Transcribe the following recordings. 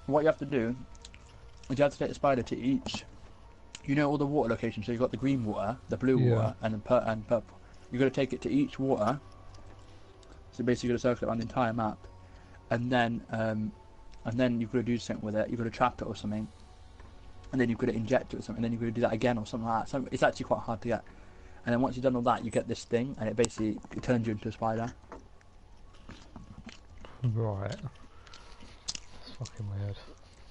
what you have to do is you have to take the spider to each. You know all the water locations. So you've got the green water, the blue Yeah. water, and and purple. You've got to take it to each water. So basically, you've got to circle it around the entire map, and then you've got to do something with it. You've got to trap it or something, and then you've got to inject it or something. And then you've got to do that again or something like that. So it's actually quite hard to get. And then once you've done all that, you get this thing, and it turns you into a spider. Right. It's fucking weird.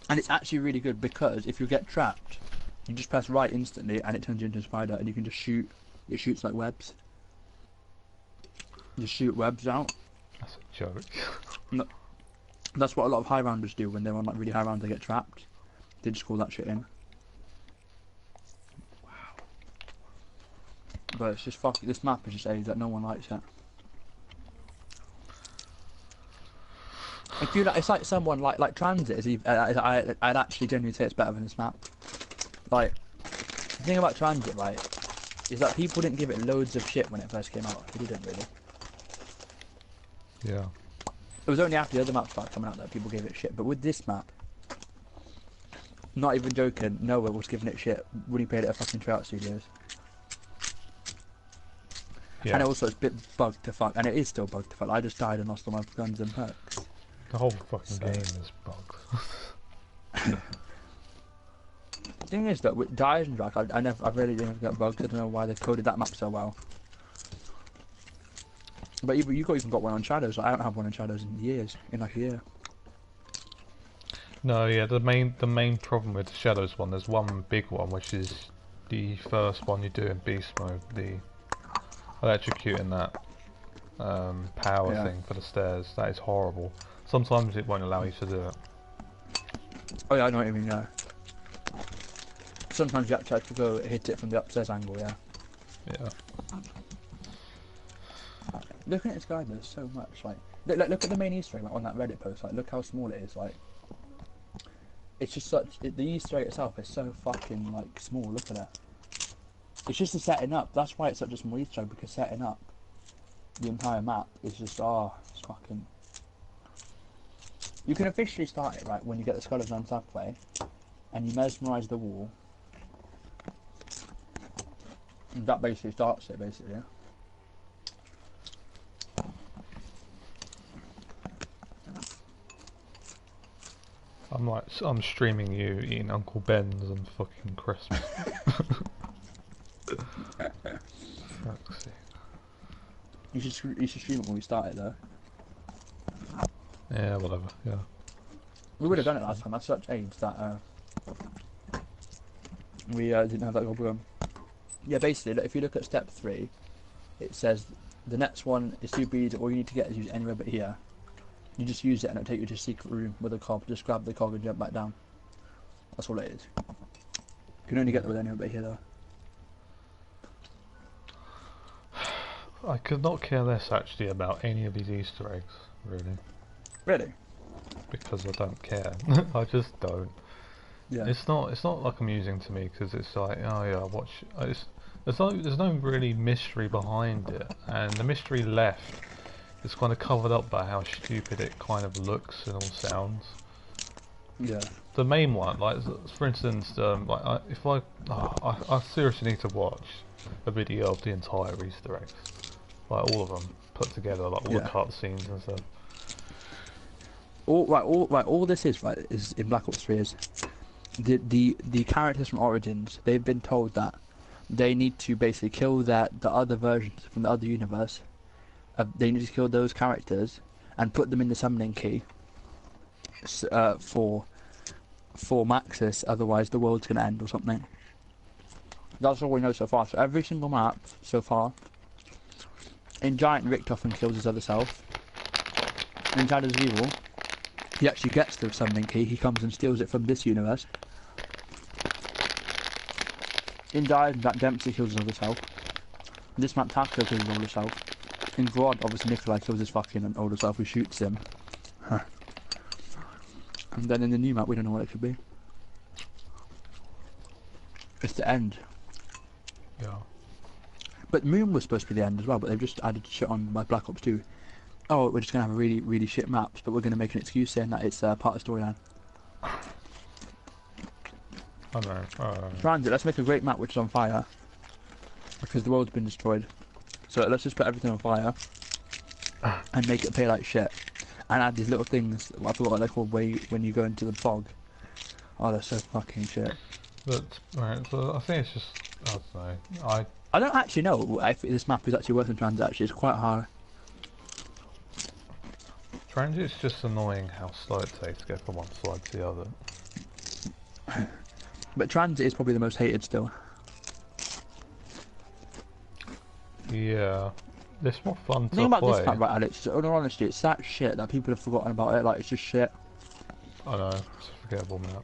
And it's actually really good because if you get trapped, you just press right instantly, and it turns you into a spider, and you can just shoot. It shoots like webs. You shoot webs out. That's a joke. No, that's what a lot of high rounders do when they're on like really high rounds. They get trapped. They just call that shit in. Wow. But it's just fucking. This map is just age that no one likes it. If you like, it's like someone like Transit is. I'd actually genuinely say it's better than this map. Like the thing about Transit, right, is that people didn't give it loads of shit when it first came out. They didn't really. Yeah. It was only after the other maps started coming out that people gave it shit. But with this map, not even joking, Noah was giving it shit when he played it at fucking Tryout Studios. Yeah. And also it's a bit bugged to fuck, and it is still bugged to fuck. I just died and lost all my guns and perks. The whole fucking game is bugs. The thing is that with Dyers and Drac, I really didn't get bugs. I don't know why they've coded that map so well. But you even got one on Shadows. I don't have one on Shadows in years, in like a year. No, yeah, the main problem with the Shadows one, there's one big one, which is the first one you do in Beast Mode, the electrocuting that power thing for the stairs. That is horrible. Sometimes it won't allow you to do it. Oh yeah, I know what you mean, yeah. Sometimes you actually have to go hit it from the upstairs angle, yeah. Yeah. Looking at this guy, there's so much, like look at the main Easter egg like, on that Reddit post, like look how small it is, like it's just such, the Easter egg itself is so fucking like small, look at it. It's just the setting up, that's why it's such a small Easter egg, because setting up the entire map is just, it's fucking... You can officially start it, right, when you get the Skull of Nantucket and you mesmerise the wall. And that basically starts it, basically, yeah. I'm streaming you eating Uncle Ben's on fucking Christmas. Fuck's sake. You should stream it when we start it though. Yeah, whatever. Yeah. We would have done it last time. That's such age that we didn't have that problem. Yeah, basically, if you look at step 3, it says the next one is super easy. All you need to get is use anywhere but here. You just use it and it'll take you to a secret room with a cog. Just grab the cog and jump back down. That's all it is. You can only get there with anywhere but here though. I could not care less actually about any of these Easter eggs, really. Really? Because I don't care. I just don't. Yeah. It's not like amusing to me because it's like, oh yeah, there's no really mystery behind it, and the mystery left is kind of covered up by how stupid it kind of looks and all sounds. Yeah. The main one, like for instance, I seriously need to watch a video of the entire Easter eggs, like all of them put together, like all the cutscenes and stuff. All this is in Black Ops 3 is the characters from Origins. They've been told that they need to basically kill the other versions from the other universe. They need to kill those characters and put them in the summoning key for Maxis. Otherwise, the world's gonna end or something. That's all we know so far. So every single map so far. In Giant, Richtofen kills his other self. In Shadows of Evil, he actually gets the summoning key. He comes and steals it from this universe. In Dire, Jack Dempsey kills his other self. In this map, Taco kills his older self. In Grodd, obviously Nikolai kills his fucking older self who shoots him. And then in the new map, we don't know what it could be. It's the end. Yeah. But Moon was supposed to be the end as well, but they've just added shit on by Black Ops 2. Oh, we're just going to have a really, really shit maps, but we're going to make an excuse saying that it's part of the storyline. I know. Transit, let's make a great map which is on fire. Because the world's been destroyed. So let's just put everything on fire. And make it pay like shit. And add these little things, I forgot what they're called, when you go into the fog. Oh, they're so fucking shit. But, right, so I think it's just, I don't know, I don't actually know if this map is actually worth in transit, actually. It's quite hard. Transit's just annoying how slow it takes to get from one side to the other. But transit is probably the most hated still. Yeah. It's more fun to The thing about play. this map, right, Alex, in all honesty, it's that shit that people have forgotten about it. Like, it's just shit. I know, it's a forgettable map.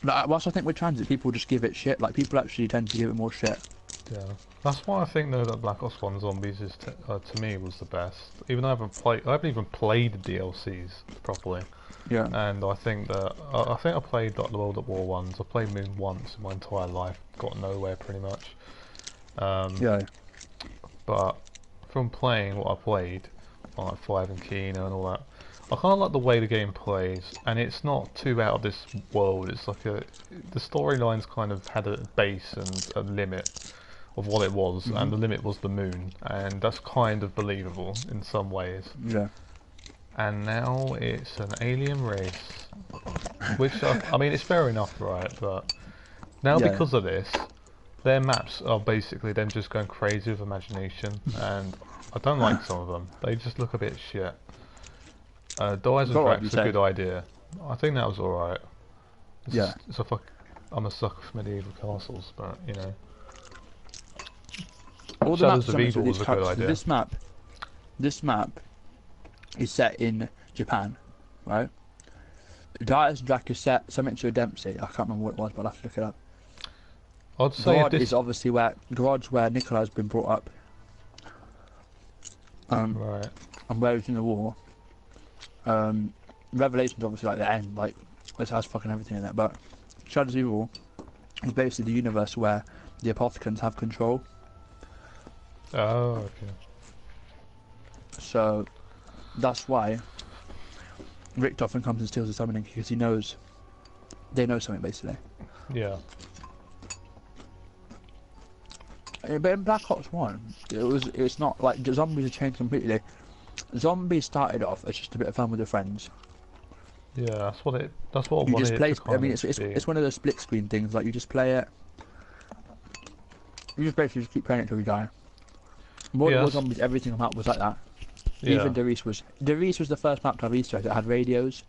Like, whilst I think with transit, people just give it shit. Like, people actually tend to give it more shit. Yeah, that's why I think though that Black Ops 1 Zombies is to me was the best. Even though I haven't even played the DLCs properly. Yeah. And I think that I played like the World at War ones. I played Moon once in my entire life, got nowhere pretty much. Yeah. But from playing what I played, like 5 and Kino and all that, I kind of like the way the game plays, and it's not too out of this world. It's like the storylines kind of had a base and a limit of what it was, and the limit was the moon, and that's kind of believable in some ways. Yeah. And now it's an alien race, which I mean, it's fair enough, right? But now because of this, their maps are basically them just going crazy with imagination, and I don't like some of them. They just look a bit shit. Dyes and Drax a good idea. I think that was alright. I'm a sucker for medieval castles, but you know. All the Shadows maps of Evil was a good idea. This map is set in Japan, right? Dyes and Drax is set something to a Dempsey. I can't remember what it was, but I'll have to look it up. I'd say Gorod is obviously where Nikolai's been brought up. Right. And where he's in the war. Revelation's obviously like the end, like it has fucking everything in it, but Shadows of Evil is basically the universe where the Apothicons have control. Oh, okay. So that's why Rick often comes and steals the summoning key, because they know something basically. Yeah. But in Black Ops 1, it's not like the zombies have changed completely. Zombies started off as just a bit of fun with your friends. Yeah, that's what I wanted. You just play. I mean, it's one of those split screen things. Like you just play it. You just basically just keep playing it till you die. More Zombies, everything on the map was like that. Yeah. Even Derice was the first map to have Easter eggs. It had radios.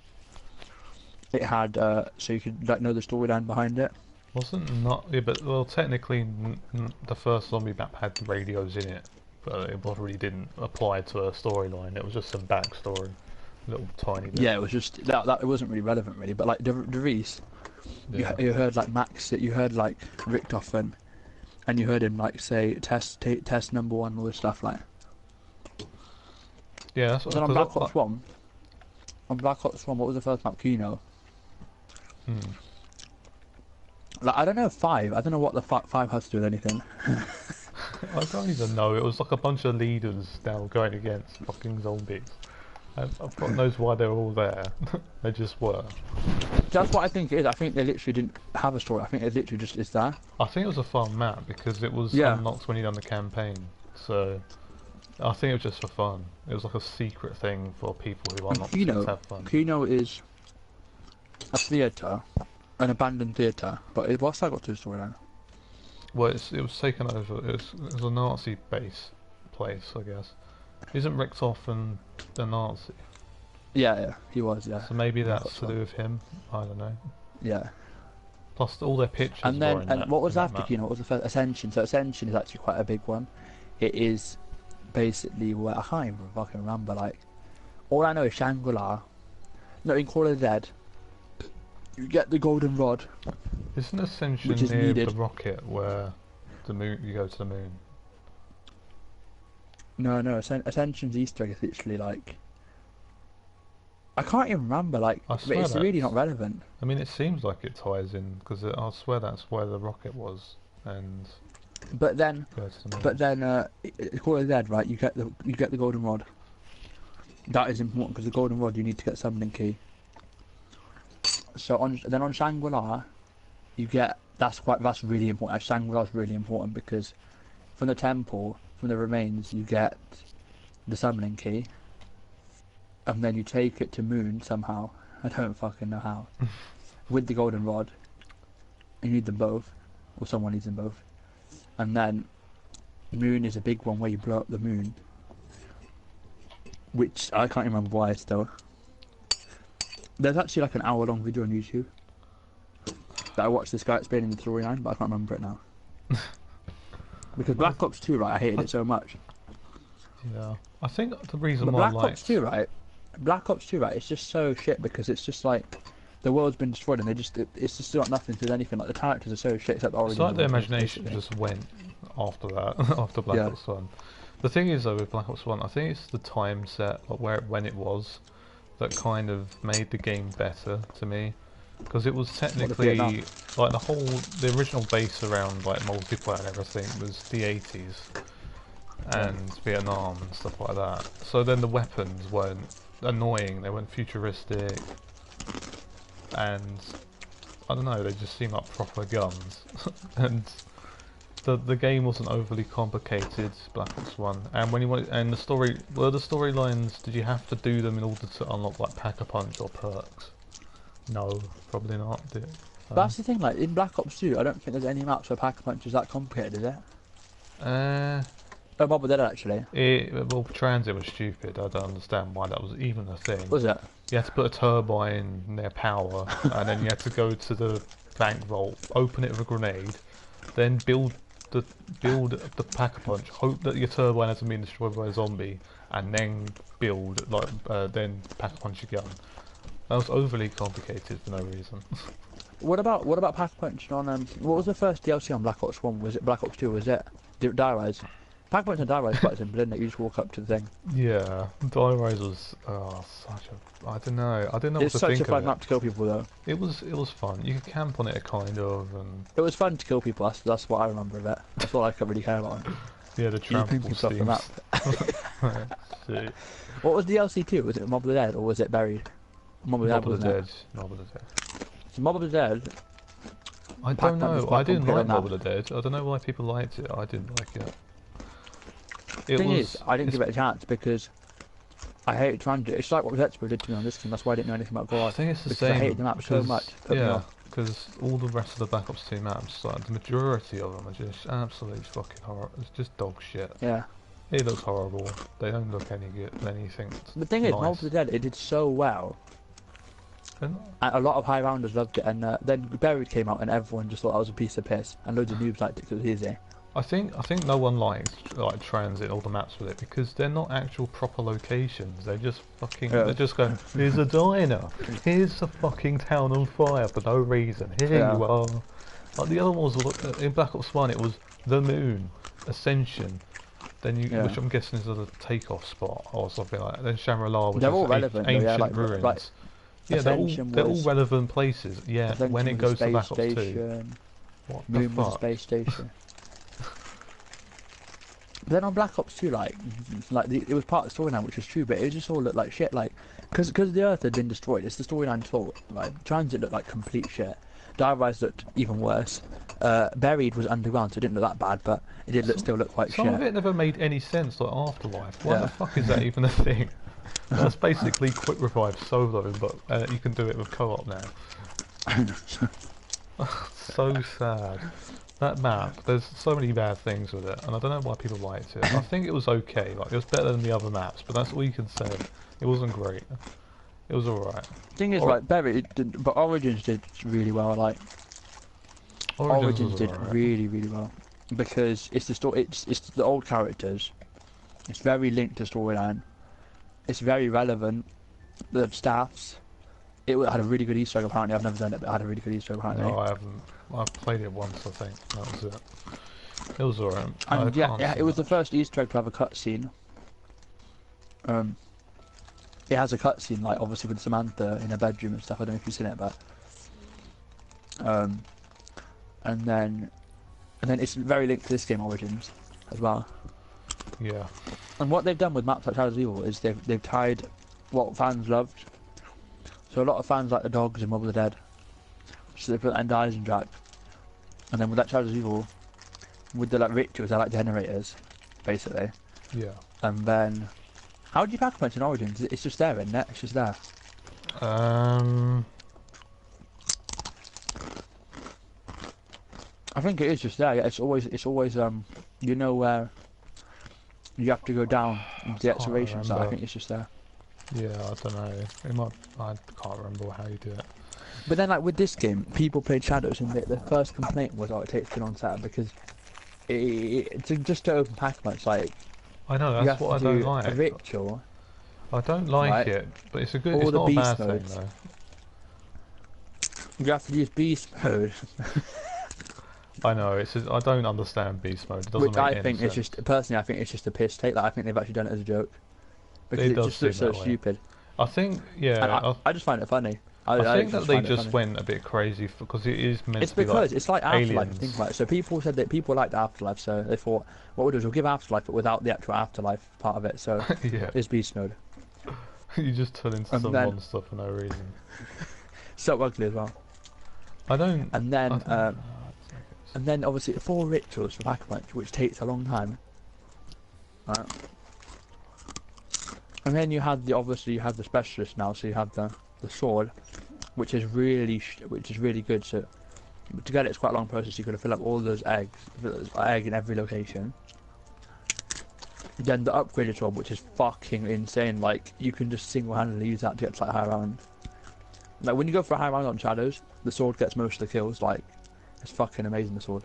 It had so you could like know the storyline behind it. But technically, the first zombie map had radios in it, but it really didn't apply to a storyline. It was just some backstory, little tiny bit. Yeah, it was just that. It wasn't really relevant, really. But like Derice, you heard like Max, you heard like Richtofen, and you heard him like say test number 1, all this stuff like. Yeah, that's what. Then on Black Ops 1, what was the first map? Kino. Like I don't know 5. I don't know what the 5 has to do with anything. I don't even know. It was like a bunch of leaders now going against fucking zombies. God knows why they were all there. They just were. That's what I think it is. I think they literally didn't have a story. I think it literally just is there. I think it was a fun map because it was unlocked when you done the campaign. So I think it was just for fun. It was like a secret thing for people who unlocked it to have fun. Kino is a theatre, an abandoned theatre, but what's that got to the storyline? Well, it was taken over. It was a Nazi base place, I guess. Isn't Richtofen a Nazi? Yeah, he was. Yeah. So maybe that's to do with him. I don't know. Yeah. Plus all their pictures. And then, what was after map. Kino? What was the first? Ascension. So Ascension is actually quite a big one. It is basically where I can't even fucking remember. Like, all I know is Shangri-La. No, in Call of the Dead, you get the golden rod. Isn't Ascension which is near needed. the rocket where the moon? You go to the moon. No, Ascension's Easter egg is literally like. I can't even remember. Like, it's really not relevant. I mean, it seems like it ties in because I swear that's where the rocket was, and. But then, Call of the Dead, right? You get the golden rod. That is important because the golden rod you need to get summoning key. So on Shangri-La, you get that's really important. Shangri-La's really important because from the temple, from the remains, you get the summoning key, and then you take it to Moon somehow. I don't fucking know how. With the golden rod, you need them both, or someone needs them both, and then Moon is a big one where you blow up the moon, which I can't remember why still. There's actually like an hour-long video on YouTube that I watched this guy explaining the storyline, but I can't remember it now. Because Black Ops 2, right, I hated it so much. Yeah, I think the reason But why Black Ops 2, right, it's just so shit because it's just like the world's been destroyed and it's just got nothing to do with anything. Like the characters are so shit except the origin. It's like the imagination just went after that, after Black Ops 1. The thing is though with Black Ops 1, I think it's the time set, like when it was, that kind of made the game better to me. Because it was technically, like the original base around like multiplayer and everything was the 80s and Vietnam and stuff like that. So then the weapons weren't annoying, they weren't futuristic, and I don't know, they just seemed like proper guns. And the game wasn't overly complicated, Black Ops 1. And when you want, and the storylines, did you have to do them in order to unlock like Pack-a-Punch or perks? No, probably not. That's the thing, like in Black Ops 2, I don't think there's any maps where Pack-a-Punch is that complicated, is it? Oh, Mob of the Dead actually. Well, transit was stupid. I don't understand why that was even a thing. Was it? You had to put a turbine near power, and then you had to go to the bank vault, open it with a grenade, then build the Pack-a-Punch, hope that your turbine hasn't been destroyed by a zombie, and then build then Pack-a-Punch your gun. That was overly complicated for no reason. What about Pack-a-Punch on what was the first DLC on Black Ops 1? Was it Black Ops 2? Was it Die Rise? Pack-a-Punch and Die Rise quite simple, isn't it? You just walk up to the thing. Yeah, Die Rise was such a, I don't know what to think of it. It's such a fun map to kill people though. It was fun. You could camp on it kind of, and it was fun to kill people. That's what I remember of it. That's all I could really care about. Yeah, the trample off the map. See. What was DLC 2? Was it Mob of the Dead or was it Buried? Mob of the Dead. Mob of the Dead. So Mob of the Dead. I don't know. I didn't like Mob of the Dead. I don't know why people liked it. I didn't like it. The thing is, I didn't give it a chance because I hated Transit. It's like what Zexpo did to me on this game. That's why I didn't know anything about God. I think it's the same. I hated the map so much. Yeah, because all the rest of the Black Ops 2 maps, like the majority of them, are just absolute fucking horror. It's just dog shit. Yeah. It looks horrible. They don't look any good. Anything. The thing is, Mob of the Dead, it did so well. And a lot of high rounders loved it, and then Buried came out, and everyone just thought that was a piece of piss, and loads of noobs liked it because it was easy. I think no one likes like Transit all the maps with it because they're not actual proper locations. They're just fucking. They're just going. Here's a diner. Here's a fucking town on fire for no reason. Here you are. Like the other ones were, in Black Ops 1, it was the moon, Ascension. Then which I'm guessing is a takeoff spot or something like that. Then Shangri-La, which is ancient ruins. Yeah, they're all relevant places. Yeah, when it goes to Black Ops 2. What the Moon fuck? was a space station. But then on Black Ops 2, it was part of the storyline, which was true, but it just all looked like shit. Like, because the Earth had been destroyed, it's the storyline's fault. Like, Transit looked like complete shit. Die Rise looked even worse. Buried was underground, so it didn't look that bad, but it did still look quite shit. Some of it never made any sense, like Afterlife. Why the fuck is that even a thing? That's basically Quick Revive solo, but you can do it with co-op now. So sad. That map, there's so many bad things with it, and I don't know why people liked it. I think it was okay, like it was better than the other maps, but that's all you can say. It wasn't great. It was alright. Thing is, like Buried, but Origins did really well. Like Origins did really well because it's the story. It's the old characters. It's very linked to storyline. It's very relevant. The staffs. It had a really good Easter egg. Apparently, I've never done it, but it had a really good Easter egg. Apparently. No, I haven't. I've played it once, I think. That was it. It was alright. And yeah, it was the first Easter egg to have a cutscene. It has a cutscene, like obviously with Samantha in her bedroom and stuff. I don't know if you've seen it, but and then it's very linked to this game Origins as well. Yeah. And what they've done with maps like Shadows of Evil is they've tied what fans loved. So a lot of fans like the dogs in Mob of the Dead. So they put that in Eisendrach. And then with that Shadows of Evil, with the like rituals, they're like generators, basically. Yeah. And then, how do you pack a punch in Origins? It's just there, isn't it? It's just there. I think it is just there. Yeah, it's always you know where you have to go down into the excavation side. I think it's just there. Yeah, I don't know. I can't remember how you do it. But then, like with this game, people played Shadows, and the first complaint was, "Oh, it takes too long to set up," because just to open pack-a-punch, like I know that's what I don't like. A ritual. I don't like it, but it's a good. All it's not a bad modes. thing though. You have to use beast mode. I know. I don't understand beast mode. It doesn't Which make I any think sense. is just personally, I think it's just a piss take. Like I think they've actually done it as a joke because It it does just looks seem so that way. stupid. I think, yeah. And I just find it funny. I think that they just funny. went a bit crazy because it is meant It's to be because like it's like Afterlife. Aliens. Think about it. So people said that people liked Afterlife, so they thought, what we'll do is we'll give Afterlife, but without the actual Afterlife part of it. So Yeah. it's beast mode. You just turn into And some then- monster for no reason. So ugly as well. I don't. And then, I don't and then obviously 4 rituals for Pack-a-Punch, which takes a long time. Right. And then you have obviously you have the specialist now, so you have the sword, which is really good. So to get it, it's quite a long process. You got to fill up all those eggs, egg in every location. Then the upgraded sword, which is fucking insane. Like you can just single-handedly use that to get to like high round. Like when you go for a high round on Shadows, the sword gets most of the kills. Like it's fucking amazing. The sword.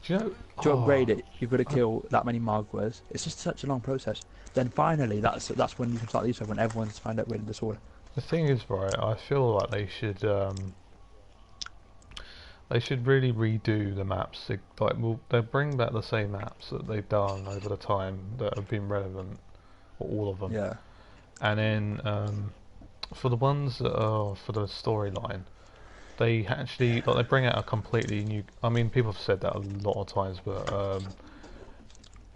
Do you know? To upgrade it, you've got to kill that many Margwas. It's just such a long process. Then finally, that's when you can start these, when everyone's found out with the sword. The thing is, right? I feel like they should really redo the maps. They bring back the same maps that they've done over the time that have been relevant, or all of them. Yeah. And then for the ones that are for the storyline, they actually they bring out a completely new. I mean, people have said that a lot of times, but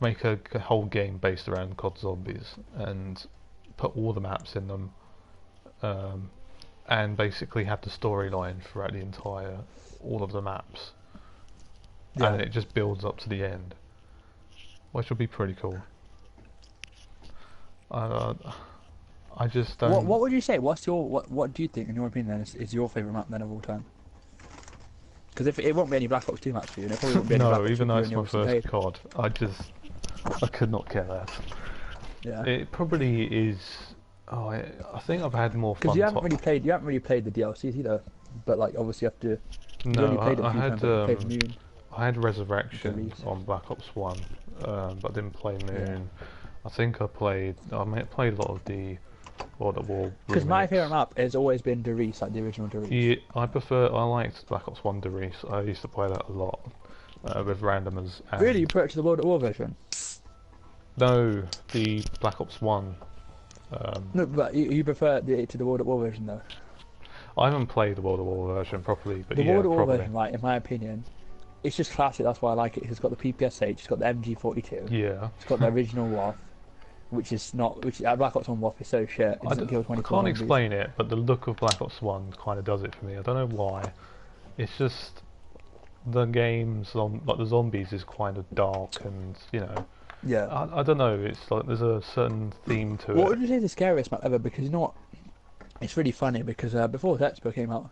make a whole game based around COD Zombies and put all the maps in them, and basically have the storyline throughout the entire all of the maps, Yeah. and it just builds up to the end, which would be pretty cool. I just don't. What would you say? What do you think, in your opinion, is your favourite map then of all time? Because if it won't be any Black Ops 2 maps for you, and it probably won't be any Black No, Ops even 2 though for it's you my and you're first COD, I could not care less. Yeah. It probably is. Oh, I think I've had more fun. Because you haven't really played the DLCs either, but like obviously you have to. You only No, played it a I few had times, but you played Moon. I had Resurrection Release. on Black Ops 1, but I didn't play Moon. I think I played a lot of the World at War. Because my remix. favourite map has always been Derice, like the original Derice. Yeah, I liked Black Ops 1 Derice. I used to play that a lot with randomers. And Really, you purchased the World at War version? No, the Black Ops 1. No, but you prefer to the World at War version though. I haven't played the World at War version properly, but The yeah, World at War probably. version, right, in my opinion, it's just classic. That's why I like it. It's got the PPSH, it's got the MG42, Yeah. it's got the original WAF, which is not. Black Ops 1 WAF is so shit. It doesn't kill 24 can't zombies. explain it, but the look of Black Ops 1 kind of does it for me. I don't know why. It's just the games, like the zombies, is kind of dark and Yeah. I don't know. It's like there's a certain theme to What it. would you say is the scariest map ever? Because you know what? It's really funny because before the Expo came out,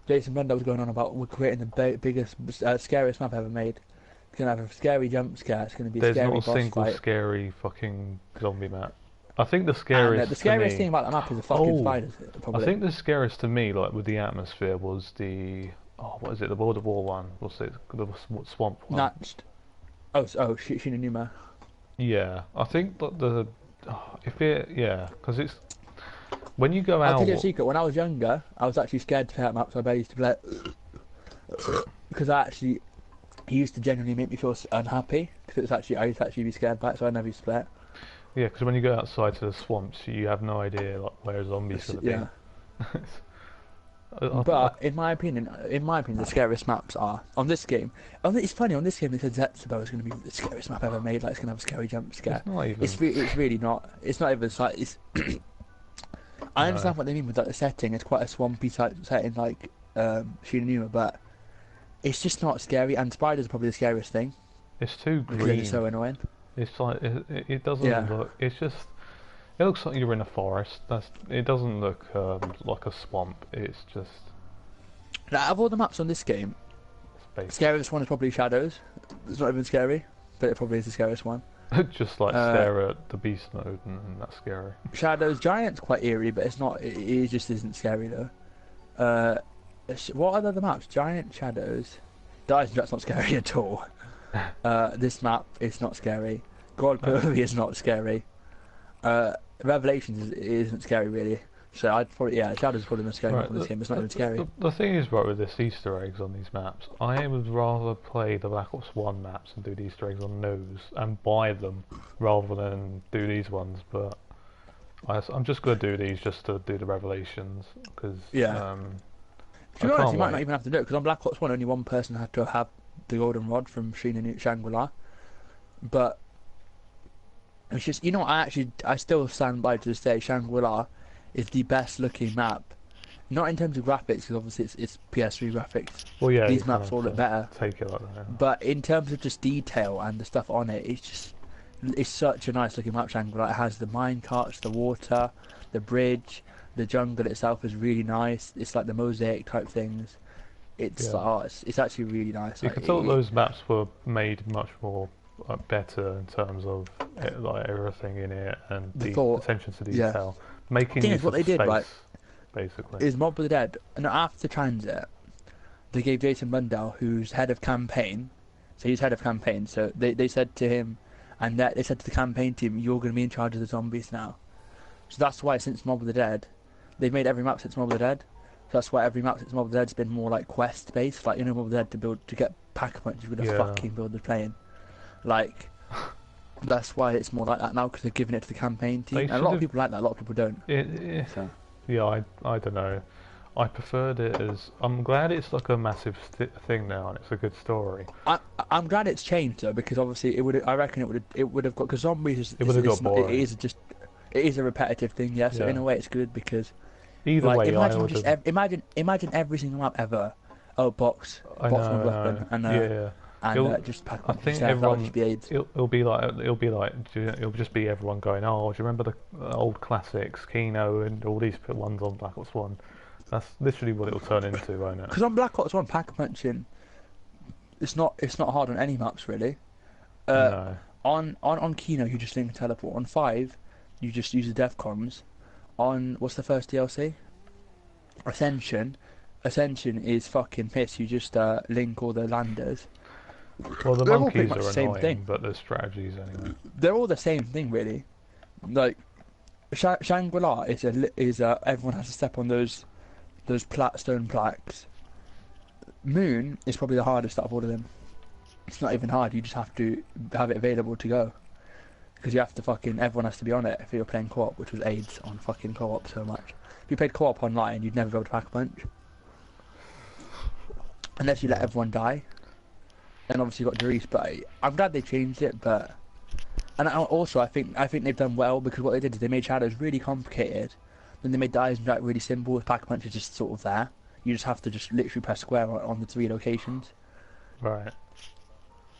Jason Blender was going on about we're creating the biggest, scariest map ever made. It's going to have a scary jump scare. It's going to be a There's scary not a boss single fight. scary fucking zombie map. I think the And, scariest. the scariest to thing me, about the map is the fucking Oh, spiders. Probably. I think the scariest to me, like with the atmosphere, was the what is it? The World of War one. What's it? The swamp one. Natched. Shinonuma. Yeah, I think that because it's when you go I'll out. tell you a secret. When I was younger, I was actually scared to play that map, so I barely used to play it. Because it used to genuinely make me feel unhappy. Because I used to actually be scared by it, so I never used to play it. Yeah, because when you go outside to the swamps, you have no idea like where a zombie's going to Yeah. be. But in my opinion, the scariest maps are on this game. It's funny, on this game they said Zetsubo is going to be the scariest map ever made. Like it's going to have a scary jump scare. It's not even. It's really not. It's not even like it's. I understand what they mean with that. The setting. It's quite a swampy setting, like Shinonuma, but it's just not scary, and spiders are probably the scariest thing It's too because they're green. just so annoying. It's like it doesn't Yeah. look. It's just. It looks like you're in a forest. It doesn't look like a swamp. It's just Now, out of all the maps on this game, space. scariest one is probably Shadows. It's not even scary, but it probably is the scariest one. Just like stare at the beast mode, and that's scary. Shadows Giant's quite eerie, but it's not. It just isn't scary though. What are the other maps? Giant, Shadows. That's not scary at all. This map is not scary. God Pervy is not scary. Revelations isn't scary really. So I'd probably Shadows is probably the most scary map on this game. It's not even scary. The thing is, right, with this Easter eggs on these maps, I would rather play the Black Ops 1 maps and do the Easter eggs on those and buy them rather than do these ones. But I'm just going to do these just to do the Revelations because To be honest, you might not even have to do it because on Black Ops 1 only one person had to have the golden rod from Shangri-La. But it's just, I still stand by to this day, Shangri-La is the best looking map. Not in terms of graphics, because obviously it's PS3 graphics. Well, yeah, these maps all look better. Take it like that. Yeah. But in terms of just detail and the stuff on it, it's such a nice looking map, Shangri-La. It has the mine carts, the water, the bridge, the jungle itself is really nice. It's like the mosaic type things. It's actually really nice. You can tell those maps were made much more better in terms of like everything in it and the attention to detail. Making use what of they did, space, right, basically. is Mob of the Dead, and after Transit, they gave Jason Mundell, who's head of campaign, so he's head of campaign, so they said to him, and they said to the campaign team, you're going to be in charge of the zombies now. So that's why since Mob of the Dead, they've made every map since Mob of the Dead. So that's why every map since Mob of the Dead's been more like quest based. Like, Mob of the Dead to get Pack-a-Punch, you're going to fucking build the plane. Like, that's why it's more like that now, because they're giving it to the campaign team. And a lot of people like that, a lot of people don't. So. Yeah, I don't know. I preferred it as... I'm glad it's like a massive thing now, and it's a good story. I'm glad it's changed though, because obviously I reckon it would have got, because zombies it would have got boring. It is a repetitive thing, yeah. So in a way, it's good because either way, imagine every single map ever. Oh, box one weapon, and just pack. I think everyone. It'll just be everyone going. Oh, do you remember the old classics, Kino, and all these ones on Black Ops 1? That's literally what it'll turn into, won't it? Because on Black Ops 1, Pack-a-Punching, it's not hard on any maps really. No. On Kino, you just link and teleport. On 5, you just use the Defcoms. On what's the first DLC? Ascension is fucking piss. You just link all the landers. Well, the monkeys are annoying, but the strategies anyway. They're all the same thing, really. Like Shangri-La is everyone has to step on those stone plaques. Moon is probably the hardest out of all of them. It's not even hard. You just have to have it available to go. Because you have to everyone has to be on it if you're playing co-op, which was AIDS on fucking co-op so much. If you played co-op online, you'd never be able to pack a punch. Unless you let everyone die. Then obviously you got Derice, but I'm glad they changed it, and also I think they've done well, because what they did is they made Shadows really complicated, then they made the Eisendrache really simple, with Pack-a-Punch is just sort of there. You just have to just literally press square on the 3 locations. Right.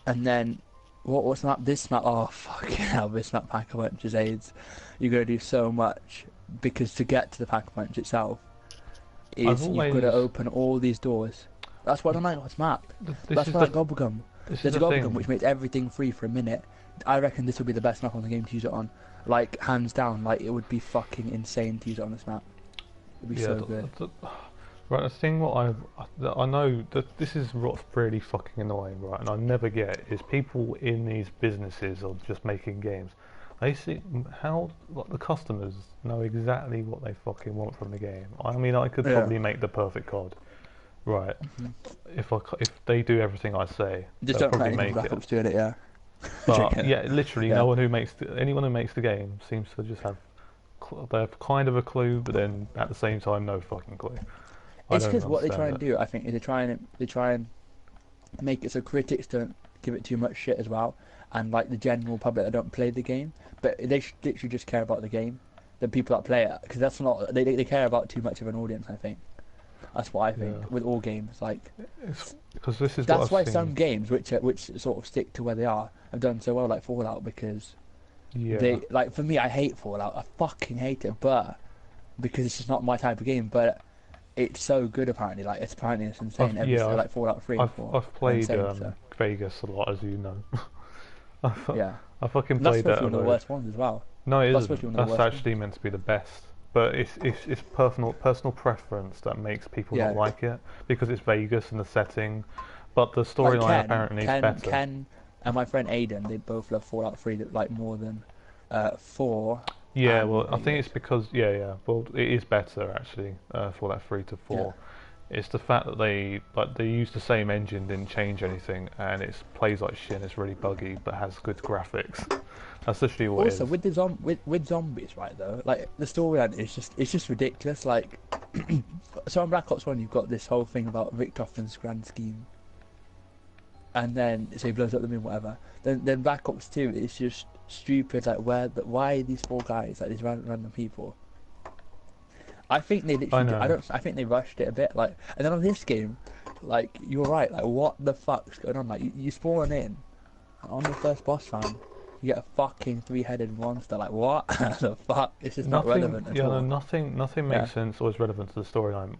And then what's the map? This map, oh fucking hell, this map Pack-a-Punch is AIDS. You're gonna do so much, because to get to the Pack-a-Punch itself you've got to open all these doors. That's why I don't like this map. That's why I like Gobblegum. There's a Gobblegum which makes everything free for a minute. I reckon this would be the best map on the game to use it on. Like, hands down, like, it would be fucking insane to use it on this map. It'd be so good. Right, the thing what I know that this is what's really fucking annoying, right, and I never get is people in these businesses or just making games. They see how the customers know exactly what they fucking want from the game. I mean, I could probably make the perfect COD. Right. Mm-hmm. If they do everything I say, just they'll don't probably make it. Doing it, yeah. But literally, anyone who makes the game seems to just have they have kind of a clue, but then at the same time, no fucking clue. It's because what they try and do, I think, is they try and make it so critics don't give it too much shit as well, and like the general public that don't play the game, but they should literally just care about the game. The people that play it, because that's not they care about too much of an audience, I think. That's what I think Yeah. with all games. Like It's because this is that's what why I've some seen. games which sort of stick to where they are have done so well, like Fallout, because Yeah. they like for me, I hate Fallout. I fucking hate it, but because it's just not my type of game. But it's so good apparently. Like it's insane. Yeah, Like Fallout 3 and 4 I've are played insane. So Vegas a lot, as you know. I, fu- yeah, I fucking and that's played supposed that to a be one of the load. worst ones as well. No, it That's supposed to isn't. be one of the That's worst ones. actually meant to be the best. But it's personal preference that makes people not Yeah. like it because it's Vegas and the setting, but the Like storyline apparently is better. Ken, and my friend Aiden, they both love Fallout 3 like more than 4 Yeah, and well, I think Vegas. it's because yeah. Well, it is better actually for that 3 to 4. It's the fact that they use the same engine, didn't change anything, and it plays like shit. And it's really buggy, but has good graphics. That's literally what it Also, is. with with zombies, right though, like the storyline is just ridiculous. Like, so on Black Ops 1, you've got this whole thing about Richtofer's grand scheme, and then so he blows up the moon, whatever. Then Black Ops 2 is just stupid. Like, why are these 4 guys, like these random people? I think they I literally. know. I think they rushed it a bit. Like, and then on this game, like you're right. Like, what the fuck's going on? Like, you spawn in on the first boss round. You get a fucking 3-headed monster. Like, what the fuck? It's just not relevant at all. Nothing Yeah. makes sense or is relevant to the storyline.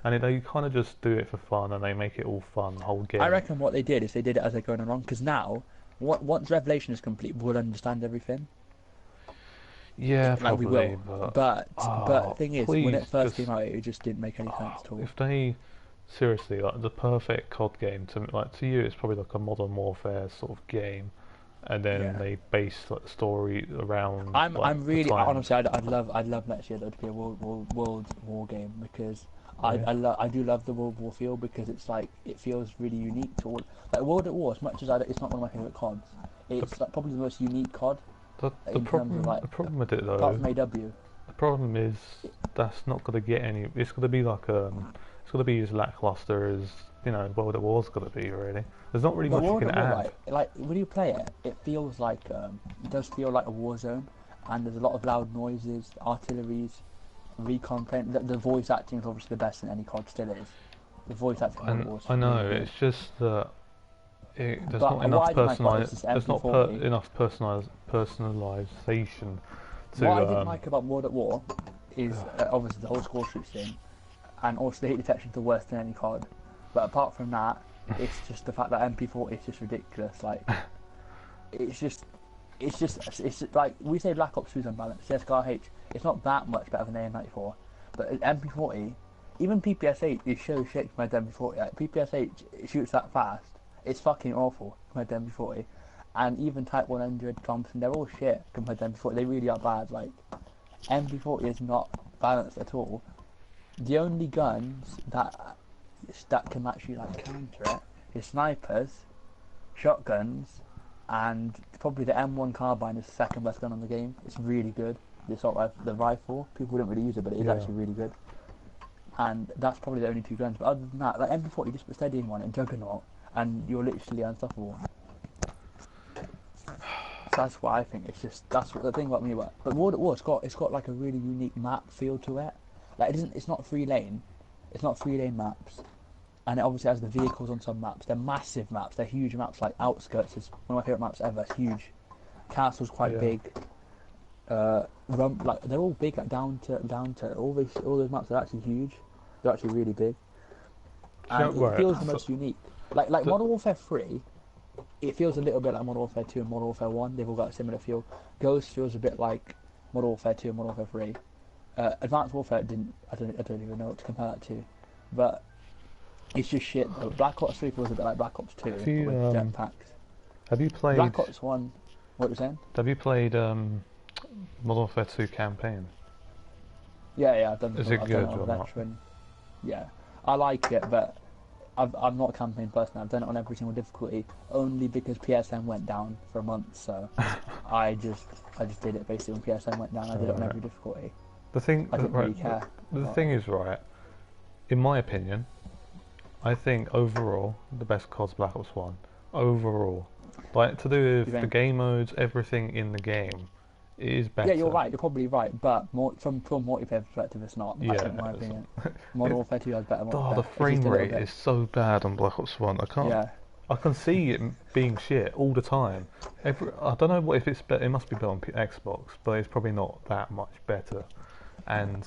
They kind of just do it for fun and they make it all fun, the whole game. I reckon what they did is they did it as they're going along. Because now, once Revelation is complete, we'll understand everything. Yeah, Like we probably, will. but But the thing is, when please it first just came out, it just didn't make any sense at all. if they seriously like the perfect COD game to you, it's probably like a Modern Warfare sort of game, and then Yeah. they base like the story around. I'm the really times. honestly I'd love next year though to be a world war game, because Yeah. I do love the World War feel, because it's like it feels really unique to all, like World at War. As much as it's not one of my favorite CODs, it's like probably the most unique COD The in terms of like the problem with it apart though, from AW. the problem is that's not going to get any. It's going to be like it's going to be as lackluster as World at War's going to be. Really, there's not really But much you World can at War, add. right, like when you play it, it feels like it does feel like a war zone, and there's a lot of loud noises, artilleries, recon playing. The voice acting is obviously the best in any COD, still is. The voice acting in World at War is I know really good. it's just that there's But not what enough I didn't like about it is this MP40. enough personalization to What I didn't like about World at War is obviously the whole score shoot thing, and also the hit detection is the worst in any COD. But apart from that, it's just the fact that MP40 is just ridiculous. Like, it's just like we say Black Ops 2 is unbalanced. CS:GO it's not that much better than AM94, but MP40, even PPSH is so shit compared to MP40. Like, PPSH it shoots that fast. It's fucking awful compared to MP40. And even Type 100, Thompson, they're all shit compared to MP40. They really are bad. Like, MP40 is not balanced at all. The only guns that can actually like counter it is snipers, shotguns, and probably the M1 carbine is the second best gun on the game. It's really good. The rifle, people don't really use it, but it is actually really good. And that's probably the only 2 guns. But other than that, like MP40, you just put steadying one and Juggernaut, and you're literally unstoppable. So that's what I think. That's what the thing about me about. But World at War, it's got like a really unique map feel to it. Like it's not 3-lane. It's not 3-lane maps, and it obviously has the vehicles on some maps. They're massive maps. They're huge maps. Like Outskirts is one of my favorite maps ever. It's huge. Castle's quite big. Like they're all big. Like down to all those maps are actually huge. They're actually really big, and it feels the most unique. Like Modern Warfare 3. It feels a little bit like Modern Warfare 2 and Modern Warfare 1. They've all got a similar feel. Ghost feels a bit like Modern Warfare 2 and Modern Warfare 3. Advanced Warfare didn't. I don't even know what to compare that to. But it's just shit. Though. Black Ops 3 feels a bit like Black Ops 2 with jetpacks. Have you played Black Ops 1? What was saying? Have you played Modern Warfare 2 campaign? Yeah, I've done. Is it I've good done it on or not? Veteran. Yeah, I like it, but I'm not a campaign person. I've done it on every single difficulty only because PSN went down for a month. So I just did it basically when PSN went down. I did it on every difficulty. The thing, I didn't really care. The thing is, right, in my opinion, I think overall the best COD's Black Ops 1. Overall, like to do with the game modes, everything in the game It is better. Yeah, you're right. You're probably right, but more from multiplayer perspective, it's not. I Yeah, think, in my it's opinion, not. Modern It, Warfare 2 has better oh, the multiplayer. It's frame just a little rate bit. is so bad on Black Ops One. I can't. Yeah, I can see it being shit all the time. I don't know what if it's better. It must be better on Xbox, but it's probably not that much better. And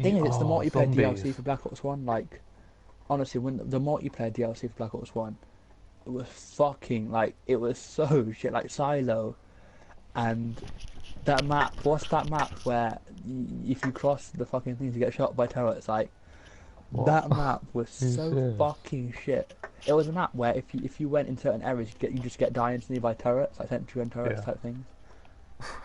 thing is, it's the multiplayer zombies. DLC for Black Ops One. Like, honestly, when the multiplayer DLC for Black Ops One, it was fucking like it was so shit. Like Silo, and that map. What's that map where if you cross the fucking things, you get shot by turrets? Like What? that map was Are you so serious? fucking shit. It was a map where if you went in certain areas, you just get die instantly by turrets, like sentry gun turrets Yeah. type things.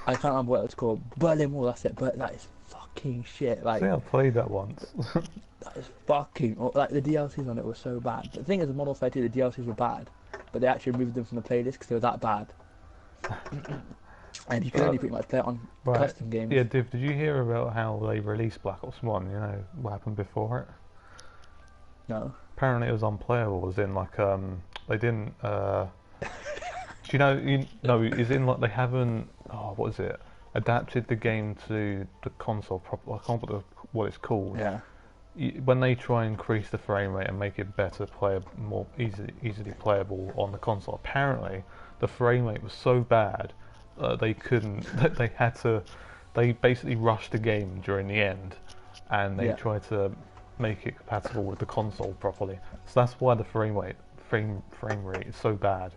I can't remember what it's called. Berlin Wall. That's it. But that is fucking shit. I Like think I played that once. that is fucking like the DLCs on it were so bad. The thing is, in Modern Warfare 2, the DLCs were bad, but they actually removed them from the playlist because they were that bad. And you can only pretty much play it on Right. custom games. Yeah, did you hear about how they released Black Ops One? You know what happened before it? No. Apparently, it was unplayable. As in, like, they didn't. Do you know? Is in like they haven't. Oh, what is it? Adapted the game to the console properly. I can't put what it's called. Yeah. When they try and increase the frame rate and make it better, more easily playable on the console, apparently the frame rate was so bad they couldn't. They had to. They basically rushed the game during the end, and they Yeah. tried to make it compatible with the console properly. So that's why the frame rate is so bad.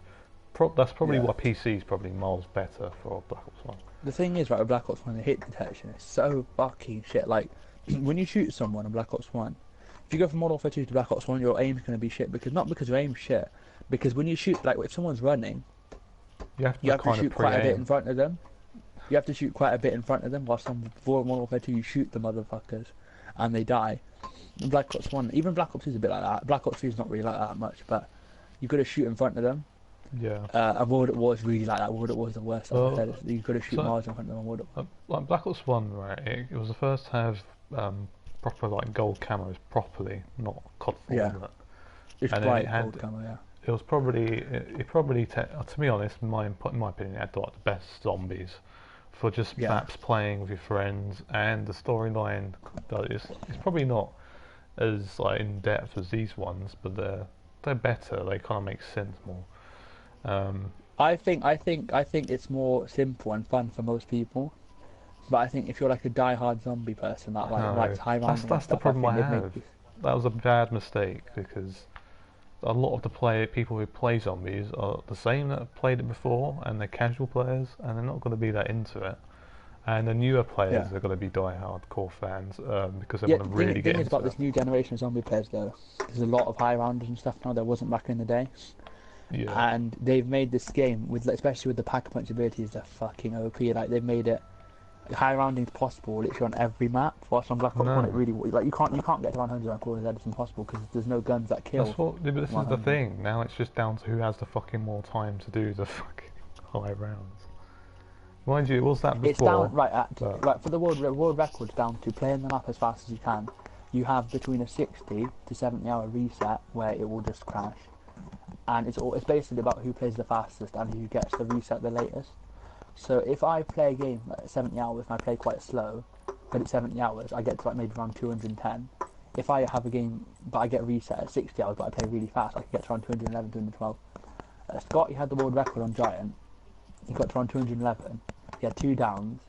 That's probably Yeah. why PC is probably miles better for Black Ops One. The thing is, right, with Black Ops 1, the hit detection is so fucking shit. Like, when you shoot someone in Black Ops 1, if you go from Modern Warfare 2 to Black Ops 1, your aim's going to be shit. Not because your aim's shit, because when you shoot, like, if someone's running, You have to, you have to kind of shoot quite a bit pre-aim. in front of them. You have to shoot quite a bit in front of them, whilst on Modern Warfare 2, you shoot the motherfuckers, and they die. In Black Ops 1, even Black Ops 2 is a bit like that. Black Ops 2 is not really like that much, but you've got to shoot in front of them. Yeah. And World at War is really like that. World at War is the worst. Like I said, you've got to shoot so- miles in front of them on World at War. Like Black Ops One, right? It was the first to have proper like gold camos properly, not COD 4. Yeah. But It's and then bright it had- gold camo, yeah. it was probably to be honest, in my opinion, it had like the best zombies for just Yeah. maps playing with your friends, and the storyline it's probably not as like in depth as these ones, but they're better. They kind of make sense more. I think it's more simple and fun for most people. But I think if you're like a die-hard zombie person that No, likes high rounding and that's the stuff, problem I think they'd have. make That was a bad mistake because a lot of the people who play zombies are the same that have played it before, and they're casual players, and they're not going to be that into it. And the newer players Yeah. are going to be die-hardcore fans because they Yeah, want to the really thing get is into about it. this new generation of zombie players though, there's a lot of high rounders and stuff now there wasn't back in the day. Yeah, And they've made this game with, especially with the pack-a-punch abilities, they're fucking OP. Like they've made it high rounding possible literally on every map. Whilst on Black Ops No. 1, it really like you can't get to 100 on Call of Duty. It's impossible because there's no guns that kill. that's what. But this is the 100. thing. Now it's just down to who has the fucking more time to do the fucking high rounds. Mind you, it was that It's before. down right but- for the world record. It's down to playing the map as fast as you can. You have between a 60 to 70 hour reset where it will just crash, and it's basically about who plays the fastest and who gets the reset the latest. So if I play a game at 70 hours and I play quite slow, but it's 70 hours, I get to like maybe around 210. If I have a game but I get reset at 60 hours but I play really fast, I can get to around 211, 212. Scott, he had the world record on Giant. He got to around 211. He had 2 downs,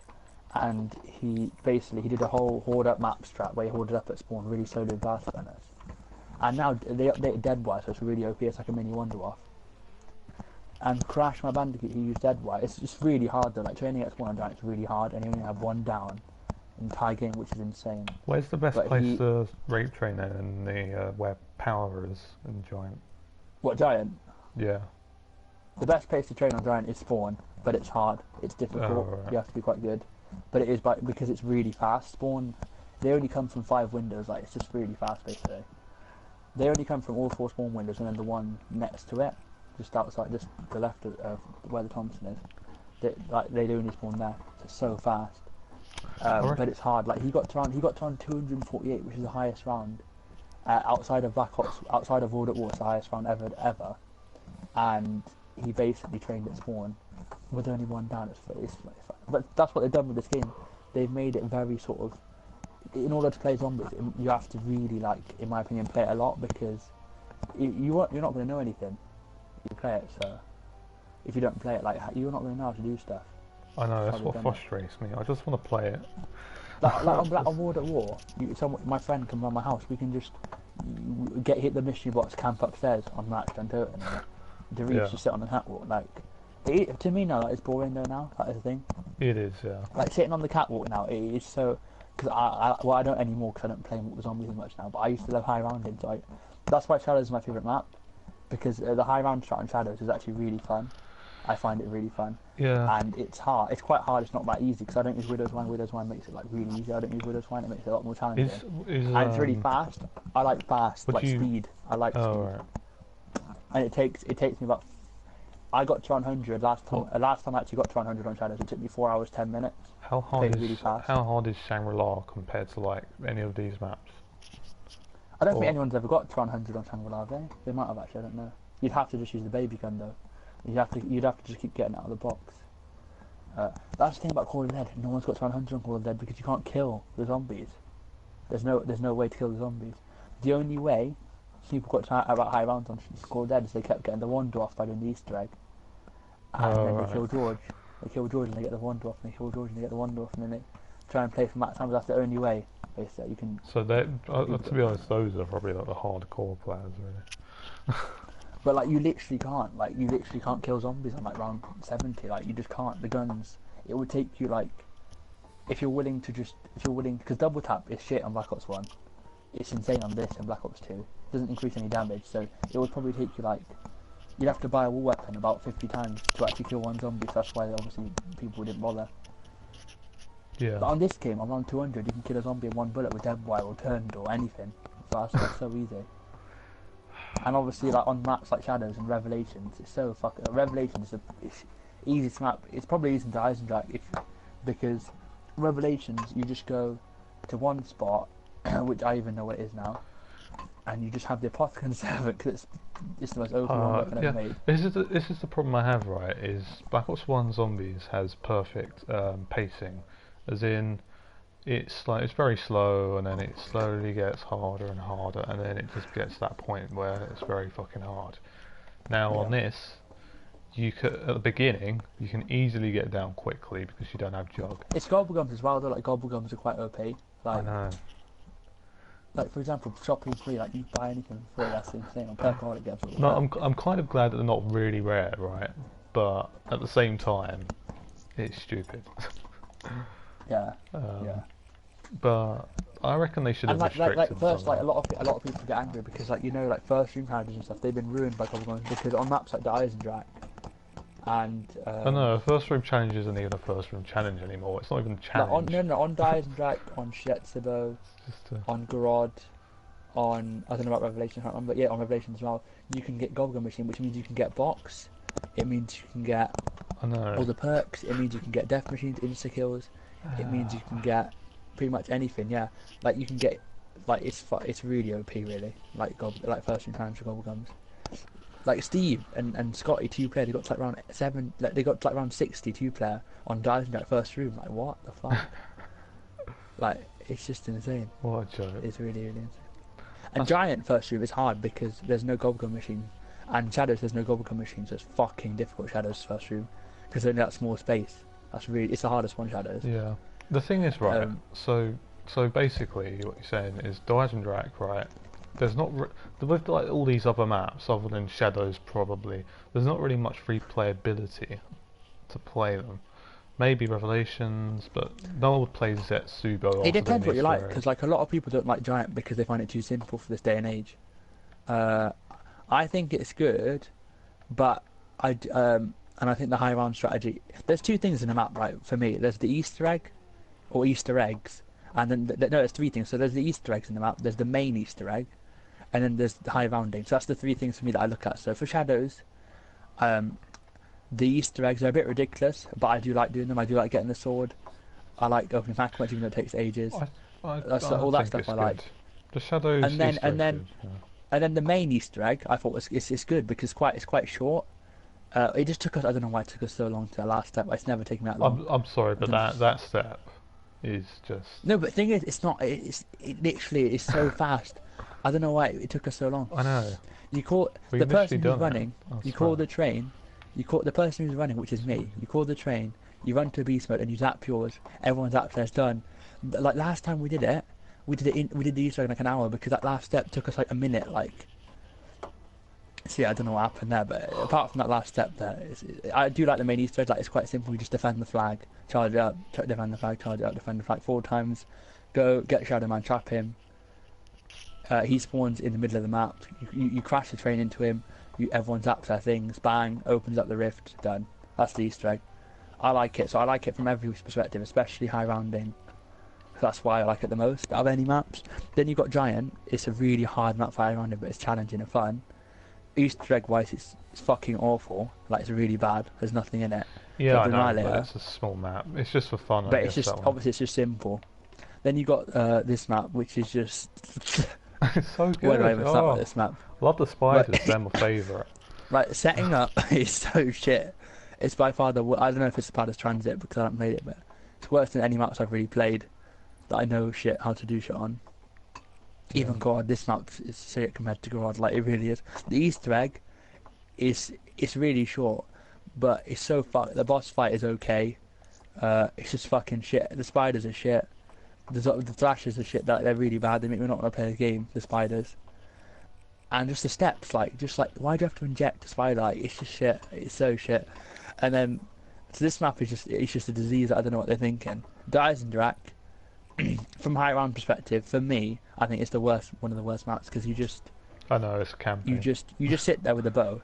and he did a whole hoard up map strat where he hoarded up at spawn, really soloed blast burners. And now they updated Deadwire, so it's really OP. It's like a mini Wonderwall. And Crash My Bandicoot, he used Deadwire. It's just really hard though. Like training at spawn on Giant is really hard, and you only have 1 down in the entire game, which is insane. Where's the best But place to rape train then in the where power is in Giant? What Giant? Yeah. The best place to train on Giant is spawn, but it's hard. It's difficult. Oh, right. You have to be quite good. But it is because it's really fast. Spawn, they only come from 5 windows. Like it's just really fast basically. They only come from all 4 spawn windows, and then the one next to it, just outside, just the left of where the Thompson is. They only spawn there. It's so fast. But it's hard. Like he got to around 248, which is the highest round outside of Black Ops, outside of World at War. It's the highest round ever. And he basically trained at spawn with only one down. But that's what they've done with this game. They've made it very sort of. In order to play zombies, you have to really, like, in my opinion, play it a lot, because you're not going to know anything if you play it. So if you don't play it, like, you're not going to know how to do stuff. I know, that's what frustrates me. I just want to play it. Like on World at War, my friend can run my house. We can just hit the mystery box, camp upstairs on Match and do it, and the reefs just sit on the catwalk. Like, to me now, it's boring though. Now that is the thing. It is, yeah. Like sitting on the catwalk now, it is so. Because I don't anymore because I don't play zombies as much now. But I used to love high rounding, so that's why Shadows is my favourite map, because the high round strat on Shadows is actually really fun. I find it really fun. Yeah. And it's hard. It's quite hard. It's not that easy because I don't use Widow's Wine. Widow's Wine makes it like really easy. I don't use Widow's Wine. It makes it a lot more challenging. And it's really fast. I like fast, like speed. I like speed. Right. And it takes me about. I got to 100 last time. Last time I actually got to 100 on Shadows, it took me 4 hours 10 minutes. How hard is Shangri-La compared to like any of these maps? I don't think anyone's ever got to 100 on Shangri-La, have they? They might have actually. I don't know. You'd have to just use the baby gun though. You'd have to just keep getting out of the box. That's the thing about Call of Dead. No one's got to 100 on Call of Dead because you can't kill the zombies. There's no way to kill the zombies. The only way people got to about high rounds on Call of Dead is they kept getting the Wander off by doing the Easter egg. And then they kill George. They kill George and they get the Wander off, and they kill George and they get the Wander off, and then they try and play for max time. But that's the only way, basically. You can. So to be honest, those are probably like the hardcore players, really. But like you literally can't kill zombies on like round 70. Like you just can't. The guns. It would take you like, if you're willing, because double tap is shit on Black Ops 1. It's insane on this and Black Ops 2. It doesn't increase any damage, so it would probably take you like. You'd have to buy a war weapon about 50 times to actually kill one zombie, so that's why obviously people didn't bother. Yeah. But on this game, on round 200, you can kill a zombie in one bullet with dead wire or turned or anything. So that's so easy. And obviously, like on maps like Shadows and Revelations, it's so fucking. Revelations it's easy to map. It's probably easy to Eisendrache because Revelations you just go to one spot, which I even know what it is now. And you just have the Apothicon Servant because it's the most open weapon ever made. This is the problem I have, right? Is Black Ops 1 Zombies has perfect pacing, as in it's very slow and then it slowly gets harder and harder and then it just gets to that point where it's very fucking hard. Now on this, at the beginning you can easily get down quickly because you don't have jug. It's Gobblegums as well though. Like Gobblegums are quite OP. I know. Like for example, shopping free, like you buy anything for free, that's insane. On Perkaholic games. No, I'm kind of glad that they're not really rare, right? But at the same time, it's stupid. Yeah. But I reckon they should have restricted like first, like a lot of people get angry because like like first stream challenges and stuff, they've been ruined by Gobblegums because on maps like the Eisendrache and. I know, first room challenge isn't even a first room challenge anymore. It's not even a challenge. On Eisendrache, on Shetsubo, on Gorod, on I don't know about Revelation, I can't remember, but yeah, on Revelation as well. You can get Gobblegum Machine, which means you can get box. It means you can get all the perks. It means you can get death machines, insta kills. It means you can get pretty much anything. Yeah, like you can get like it's really OP really. Like first room challenge for Gobblegums. Like Steve and Scotty 2-player, they got to like round 7. Like they got to like round 60 2-player on Eisendrache first room. Like what the fuck? Like it's just insane. What a joke! It's really insane. And Giant first room is hard because there's no Gobblegum machine, and Shadows there's no Gobblegum machine, so it's fucking difficult. Shadows first room because only that small space. It's the hardest one. Shadows. Yeah. The thing is, right. So basically, what you're saying is Eisendrache, right? There's not with like all these other maps, other than Shadows, probably. There's not really much replayability to play them. Maybe Revelations, but no one would play Zetsubo. It depends what you like, because like a lot of people don't like Giant because they find it too simple for this day and age. I think it's good, but and I think the high round strategy. There's two things in the map, right? For me, there's the Easter egg, or Easter eggs, and then no, there's three things. So there's the Easter eggs in the map. There's the main Easter egg, and then there's the high rounding. So that's the three things for me that I look at. So for Shadows, the Easter eggs are a bit ridiculous, but I do like doing them. I do like getting the sword. I like opening pack even though it takes ages. All that stuff I like. The Shadows and then the main Easter egg I thought it's good because it's quite short. It just took us. I don't know why it took us so long to the last step. It's never taken that long. I'm sorry, but that step is just. No, but the thing is, it's not. It literally is so fast. I don't know why it took us so long. I know. You call We've the person literally who's done it. running. I You swear. call the train. You call the person who's running, which is me. You call the train. You run to beast mode and you zap yours. Everyone's zap there's done. Like last time we did it, we did the Easter egg in like an hour because that last step took us like a minute. Like, so yeah, I don't know what happened there, but apart from that last step, there, I do like the main Easter egg. Like it's quite simple. You just defend the flag, charge it up, defend the flag, charge it up, defend the flag 4 times. Go get Shadow Man, trap him. He spawns in the middle of the map. You crash the train into him. Everyone zaps their things. Bang, opens up the rift. Done. That's the Easter egg. I like it. So I like it from every perspective, especially high rounding. That's why I like it the most out of any maps. Then you've got Giant. It's a really hard map for high rounding, but it's challenging and fun. Easter egg wise, it's fucking awful. Like it's really bad. There's nothing in it. Yeah, I the know, Annihilator. but it's a small map. It's just for fun. But I it's guess, just that one. obviously it's just simple. Then you got this map, which is just. It's so good. Where do I even start Oh, with this map? love the spiders. They're my favourite. Like setting up is so shit. It's by far I don't know if it's as bad as Transit because I haven't played it, but it's worse than any maps I've really played that I know how to do shit on. Even God, this map is shit compared to God. Like it really is. The Easter egg it's really short, but it's so the boss fight is okay. It's just fucking shit. The spiders are shit. The flashes are shit. They're really bad. They make me not want to play the game. The spiders. And just the steps, why do you have to inject a spider? Like, it's just shit. It's so shit. And then, so this map is just a disease. I don't know what they're thinking. Deisendrach, from high round perspective, for me, I think it's one of the worst maps because I know, it's camping. you just sit there with a bow.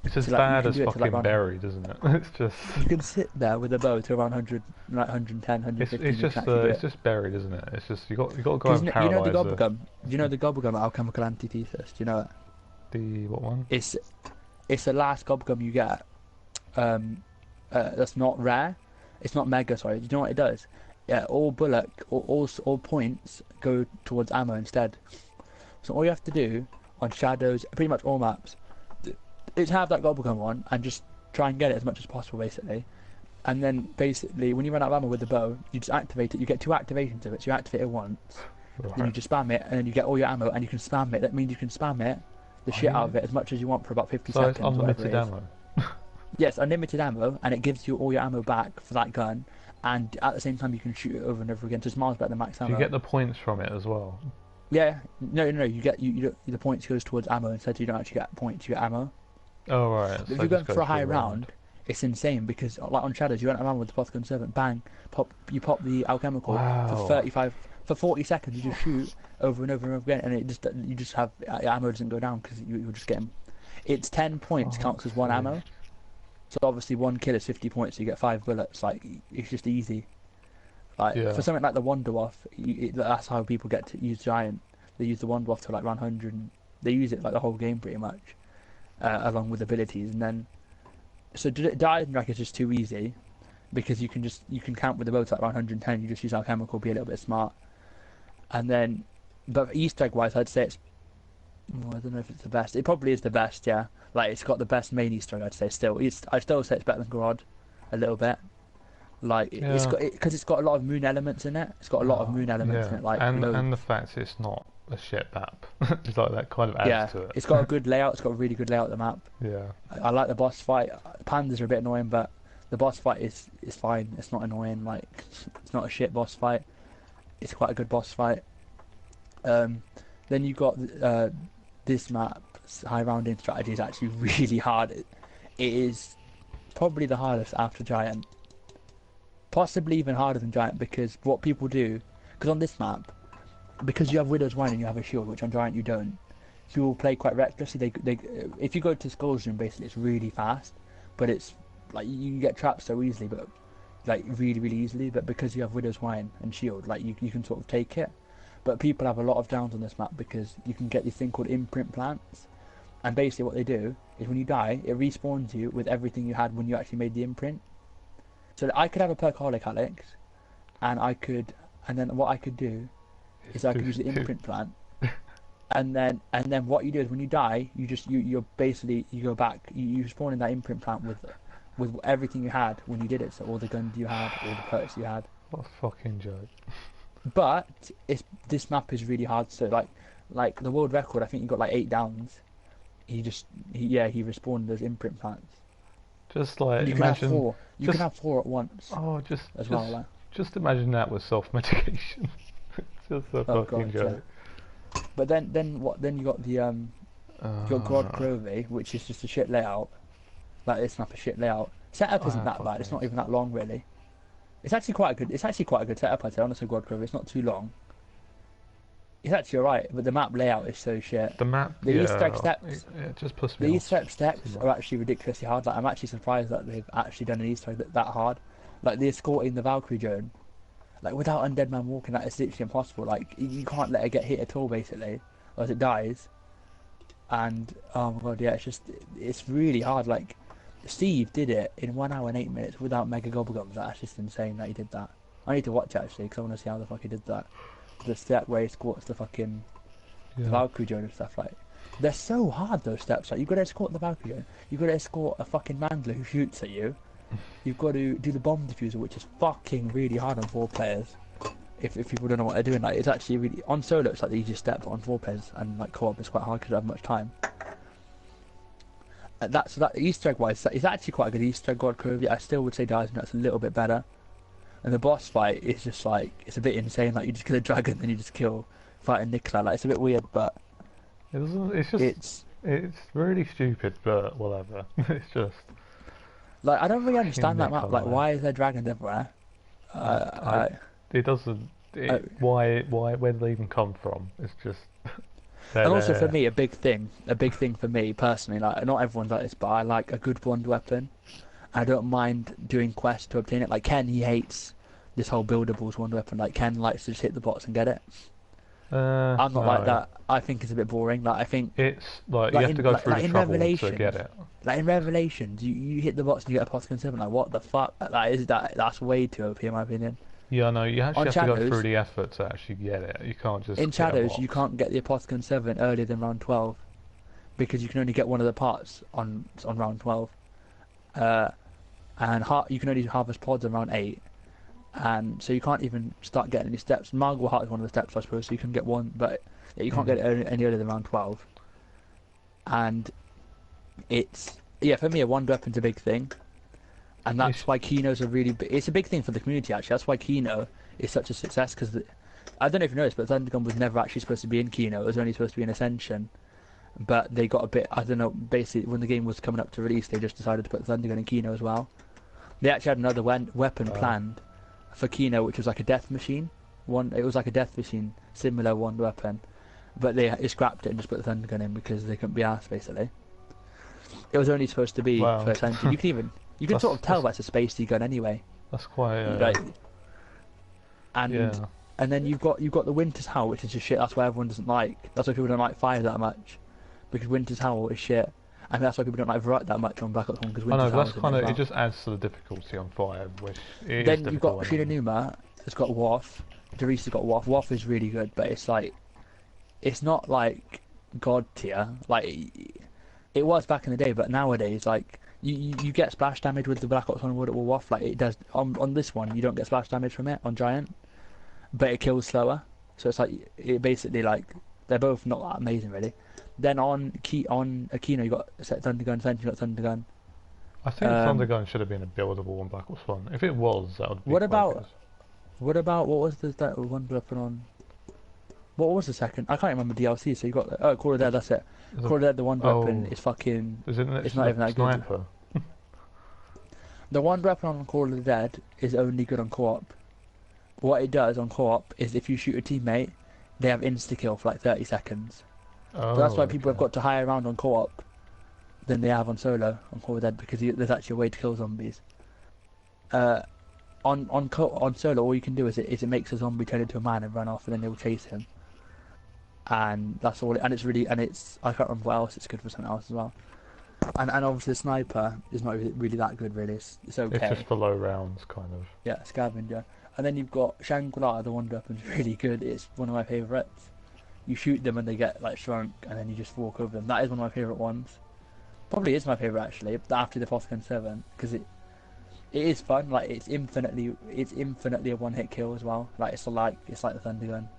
It's as So, like, you bad can as do it to, like, fucking run- buried, isn't it? It's just. You can sit there with a bow to around 100, like 110, 150. It's you just can actually do it's it. just buried, isn't it? It's just you got to go Because and you know the paralyse gobblegum. Do you know the gobblegum alchemical antithesis? Do you know it? the what one? It's the last gobblegum you get. That's not rare. It's not mega. Sorry. Do you know what it does? Yeah, all bullet, all points go towards ammo instead. So all you have to do on shadows, pretty much all maps, is have that gobblegum on and just try and get it as much as possible, basically. And then basically, when you run out of ammo with the bow, you just activate it. You get 2 activations of it. So you activate it once, then you Right. just spam it, and then you get all your ammo, and you can spam it. That means you can spam it, the shit out of it, as much as you want for about 50 So seconds. it's whatever unlimited it is. ammo. Yes, unlimited ammo, and it gives you all your ammo back for that gun, and at the same time you can shoot it over and over again. So it's miles better than max Do ammo. you get the points from it as well? Yeah, no, you get the points goes towards ammo instead. You don't actually get points, you get ammo. Oh right. If so you're it going just goes for a high through the round, it's insane because like on shadows, you run around with the Apothicon Servant, bang, you pop the alchemical Wow. for 40 seconds. You just shoot over and over and over again, and you just have your ammo doesn't go down because you're just getting. It's 10 points counts as 1 ammo. So obviously 1 kill is 50 points. So you get 5 bullets. Like it's just easy. Like Yeah. for something like the Wanderwaff, that's how people get to use Giant. They use the Wanderwaff to like run 100. They use it like the whole game pretty much, along with abilities. And then, so Deisendrach is just too easy, because you can count with the bow to like around 110. You just use alchemical, be a little bit smart. And then, but Easter egg wise, I'd say it's. I don't know if it's the best. It probably is the best, yeah. Like it's got the best main Easter egg, I'd say. I'd still say it's better than Gorod, a little bit. Like it's Yeah. got because it's got a lot of moon elements in it. It's got a lot of moon elements in it, like loads. and the fact it's not a shit map. It's like that kind of adds Yeah, to it. it's got a good layout. It's got a really good layout of the map. Yeah. I like the boss fight. Pandas are a bit annoying, but the boss fight is fine. It's not annoying. Like it's not a shit boss fight. It's quite a good boss fight. Then you got this map's high rounding strategy is actually really hard. It is probably the hardest after Giant. Possibly even harder than Giant, because what people do, because on this map, because you have Widow's Wine and you have a shield, which on Giant you don't, people play quite recklessly. If you go to Skull's Room, basically it's really fast, but it's like you can get trapped so easily, but like really, really easily. But because you have Widow's Wine and shield, like you can sort of take it. But people have a lot of downs on this map because you can get this thing called imprint plants, and basically what they do is when you die, it respawns you with everything you had when you actually made the imprint. So I could have a Perkaholic, Alex, and then what I could do is I could use the imprint plant, and then what you do is when you die, you're basically you go back. You spawn in that imprint plant with everything you had when you did it. So all the guns you had, all the perks you had. What a fucking joke. But this map is really hard. So like the world record, I think you got like 8 downs. He respawned those imprint plants. Just like And you imagine. can have 4. You can have 4 at once Oh, well. Like. just imagine that with self-medication. It's just a Oh fucking god, joke. yeah. But then what? Then you got the you got God Grove, which is just a shit layout. Like it's not a shit layout. Setup isn't that bad. It's not even that long really. It's actually quite a good. It's actually quite a good setup. I'd say honestly, God Grove. It's not too long. It's actually alright, but the map layout is so shit. The map, The yeah, Easter egg steps. it just puts me The off Easter egg steps too are much. actually ridiculously hard. Like I'm actually surprised that they've actually done an Easter egg that hard. Like the escorting the Valkyrie drone. Like without Undead Man walking, that is literally impossible. Like you can't let it get hit at all, basically, or else it dies. And oh my god, yeah, it's really hard. Like Steve did it in 1 hour and 8 minutes without Mega Gobblegums. That's just insane that he did that. I need to watch it actually because I want to see how the fuck he did that. The step where he escorts the fucking Yeah. Valkyrie drone and stuff like. They're so hard those steps. Like you've got to escort the Valkyrie drone. You've got to escort a fucking Mandler who shoots at you. You've got to do the bomb diffuser, which is fucking really hard on 4 players. If people don't know what they're doing, like it's actually really on solo. It's like the easiest step, but on 4 players and like co-op, it's quite hard because you don't have much time. That Easter egg wise, it's actually quite a good Easter egg. God Curve. I still would say Dyer's Nuts a little bit better. And the boss fight is just like it's a bit insane. Like you just kill a dragon, then you just kill fighting Nicola. Like it's a bit weird, but It's just it's really stupid, but whatever. It's just like I don't really understand that map. Nicola. Like why is there dragons everywhere? it doesn't. Why? Where do they even come from? It's just. And also for me, a big thing for me personally, like not everyone's like this, but I like a good wand weapon. I don't mind doing quests to obtain it. Like Ken, he hates this whole buildables wand weapon. Like Ken likes to just hit the bots and get it. I'm not like that. I think it's a bit boring. Like I think it's like you have to go through the trouble to Revelations, get it. like in Revelations, you hit the bots and you get a Apothicon 7. Like what the fuck? That's way too OP in my opinion. Yeah, no, you actually have to go Shadows- through the effort to actually get it. You can't just In hit a Shadows, bot. you can't get the Apothicon 7 earlier than round 12 because you can only get one of the parts on round 12. And you can only harvest pods on round 8. And so you can't even start getting any steps. Margle Heart is one of the steps, I suppose, so you can get one, but yeah, you can't get it any earlier than round 12. And it's, yeah, for me, a wand weapon's a big thing. And that's why Kino's it's a big thing for the community, actually. That's why Kino is such a success, because I don't know if you noticed, but Thundergun was never actually supposed to be in Kino. It was only supposed to be in Ascension. But they got a bit, I don't know, basically, when the game was coming up to release, they just decided to put Thundergun in Kino as well. They actually had another weapon planned for Kino, which was like a death machine. It was like a death machine, similar wand weapon. But they scrapped it and just put the Thundergun in because they couldn't be asked, basically. It was only supposed to be for Ascension. You can sort of tell that's a spacey gun anyway. That's quite. Right. Yeah. And then you've got the Winter's Howl, which is just shit. That's why everyone doesn't like. That's why people don't like Fire that much, because Winter's Howl is shit. And that's why people don't like Verite that much on Black Ops 1, because I Winter's know, Howl. that's kind of. It just adds to the difficulty on Fire, which it Then is you've got difficult. Shinonuma. It's got Waff. Derisa's got Waff. Waff is really good, but it's like, it's not like God tier. Like it was back in the day, but nowadays, like you get splash damage with the Black Ops 1 with Waff. Like it does on this one, you don't get splash damage from it on Giant, but it kills slower. So it's like it basically like they're both not that amazing really. Then on Akino you got Thundergun, Ascension you got Thundergun. I think Thundergun should have been a buildable on Black Ops 1. If it was, that would be. What quite about- good. What about what was that one weapon on? What was the second? I can't remember DLC. So you got Call of Dead. That's it. Is it- Call of Dead. The one weapon Oh. is fucking. Isn't it? It's not even that good. Sniper. The one weapon on Call of the Dead is only good on co-op. What it does on co-op is if you shoot a teammate, they have insta kill for like 30 seconds. Oh, So that's why people have okay. got to higher round on co-op than they have on solo on Call of Dead, because there's actually a way to kill zombies. On solo, all you can do is it makes a zombie turn into a man and run off, and then they'll chase him. And that's all. And it's I can't remember what else it's good for, something else as well. And obviously the sniper is not really that good really. It's okay. It's just for low rounds, kind of. Yeah, scavenger. And then you've got Shangri-La, the one weapon's really good. It's one of my favourites. you shoot them and they get like shrunk, and then you just walk over them. That is one of my favourite ones. Probably is my favourite actually, after the Phosphon 7, because it is fun. Like it's infinitely a one-hit kill as well. Like it's like the Thunder Gun.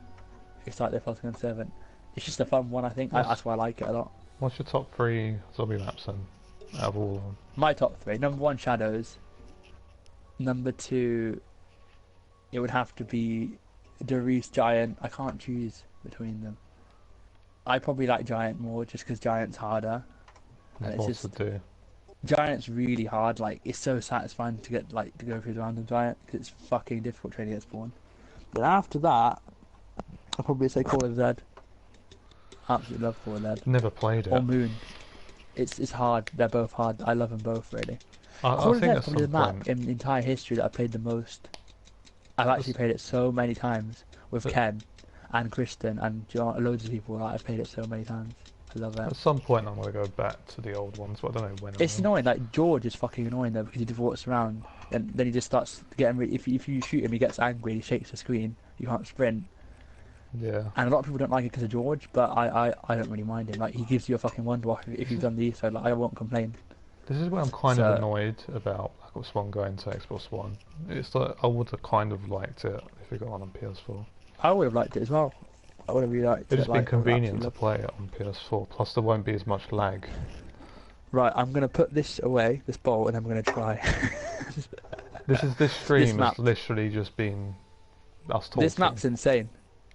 It's like the Phosphon 7. It's just a fun one, I think. That's why I like it a lot. What's your top 3 zombie maps then, out of all of them? My top 3. Number 1, Shadows. Number 2, it would have to be Darius Giant. I can't choose between them. I probably like Giant more, just because Giant's harder. And What's to do? Giant's really hard. Like it's so satisfying to get to go through the round of Giant, because it's fucking difficult trying to get spawn. But after that, I'll probably say Call of Zed. Absolutely love Call of Zed. Never played it. Or Moon. It's hard. They're both hard. I love them both really. I think Zed's probably the map in entire history that I played the most. I've actually played it so many times with Ken and Kristen and loads of people. I've played it so many times. I love it. At some point I'm going to go back to the old ones, but I don't know when. It's annoying. Like George is fucking annoying though, because he just walks around and then he just starts getting. If you shoot him, he gets angry. He shakes the screen. You can't sprint. Yeah. And a lot of people don't like it because of George, but I don't really mind him. Like he gives you a fucking wonder wash if you've done these, so like I won't complain. This is where I'm kind of annoyed about Black Ops 1 going to Xbox One. It's like I would have kind of liked it if it got on PS4. I would have liked it as well. I would have really liked it. It'd just been convenient to play it on PS4. Plus, there won't be as much lag. Right, I'm gonna put this away, this bowl, and I'm gonna try. This stream has literally just been us talking. This map's insane.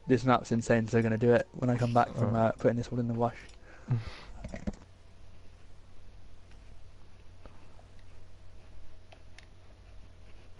This map's insane. So I'm gonna do it when I come back from putting this all in the wash.